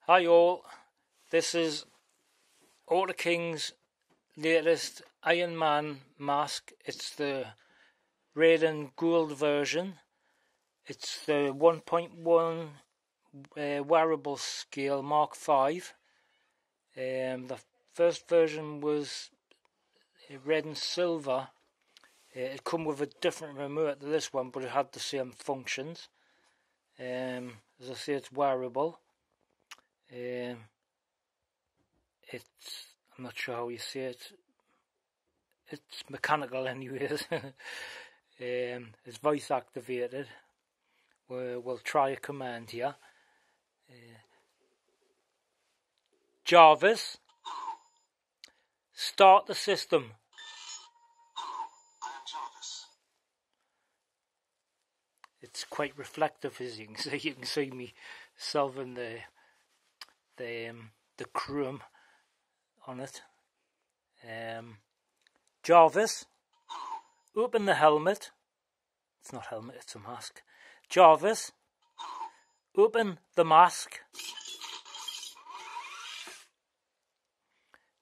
Hi all, this is Autoking's latest Iron Man mask. It's the red and gold version. It's the 1.1 wearable scale Mark V. The first version was red and silver. It come with a different remote to this one, but it had the same functions. As I say, it's wearable. I'm not sure how you say it. It's mechanical anyways. It's voice activated. We'll try a command here. Jarvis, start the system. I am Jarvis. It's quite reflective, as you can see. You can see myself in the chrome on it. Jarvis, open the helmet. It's not helmet, it's a mask. Jarvis, open the mask.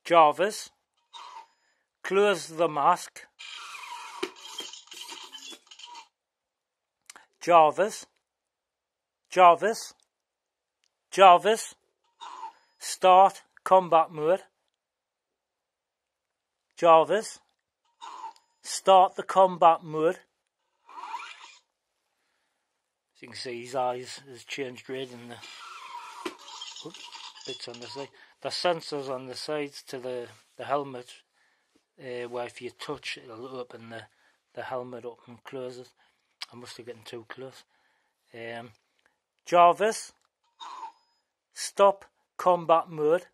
Jarvis, close the mask. Jarvis, start combat mode. Jarvis, start the combat mode. As you can see, his eyes has changed red and the bits on the side. The sensors on the sides to the helmet, where if you touch it'll open the helmet up and close it. I must have gotten too close. Jarvis, stop combat mode.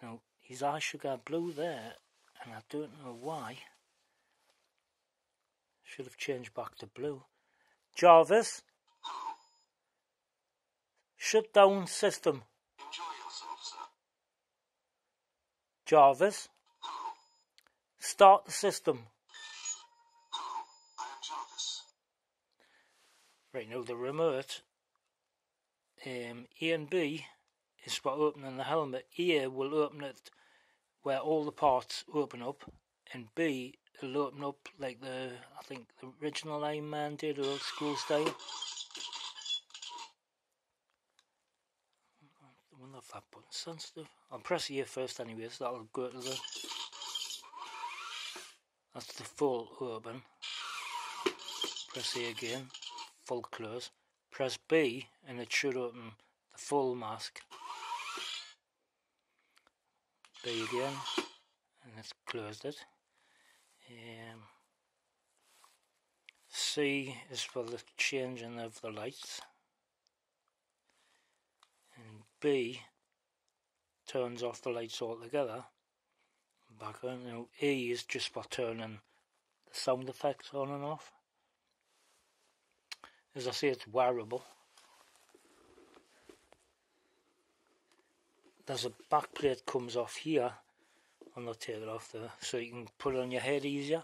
Now his eyes should go blue there, and I don't know why. Should have changed back to blue. Jarvis, shut down system. Enjoy yourself, sir. Jarvis, start the system. I am Jarvis. Right, now the remote, A and B is for opening the helmet. A will open it where all the parts open up, and B will open up like I think the original Iron Man did, old school style. I wonder if that button's sensitive. I'll press here first anyways, that'll go to that's the full open. Press A again, full close. Press B and it should open the full mask. B again, and it's closed it. C is for the changing of the lights, and B turns off the lights altogether. Back on. Now E is just for turning the sound effects on and off. As I say, it's wearable. There's a back plate comes off here. I'll not take it off there, so you can put it on your head easier.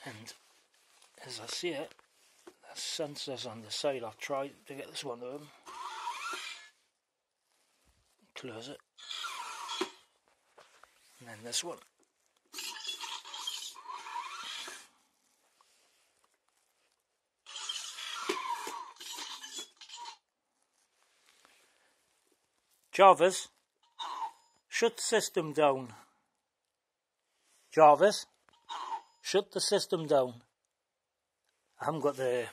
And as I see it, there's sensors on the side. I've tried to get this one open. Close it. And then this one. Jarvis, shut system down. Jarvis, shut the system down. I haven't got the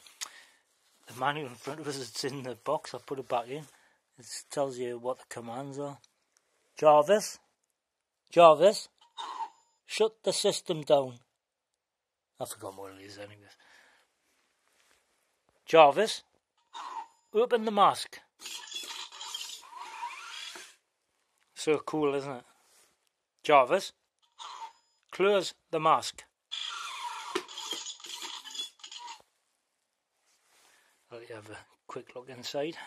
manual in front of us, it's in the box, I put it back in. It tells you what the commands are. Jarvis, shut the system down. I forgot what it is anyways. Jarvis, open the mask. So cool, isn't it? Jarvis, close the mask. I'll let you have a quick look inside.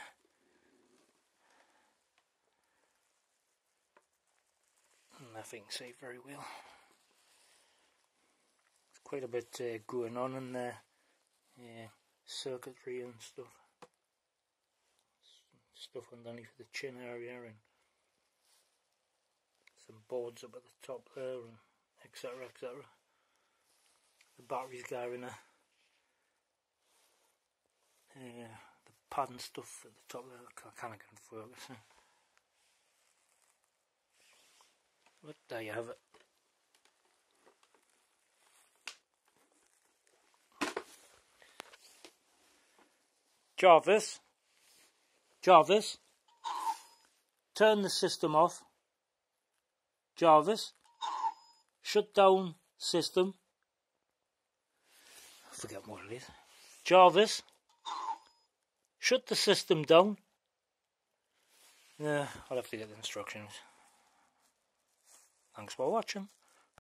Nothing see very well. There's quite a bit going on in there. circuitry and stuff. Stuff underneath the chin area and some boards up at the top there, and etc, etc. The battery's going there. The pad and stuff at the top there, I can't get focus. But there you have it. Jarvis, turn the system off. Jarvis, shut down system. I forget what it is. Jarvis, shut the system down. Yeah, I'll have to get the instructions. Thanks for watching.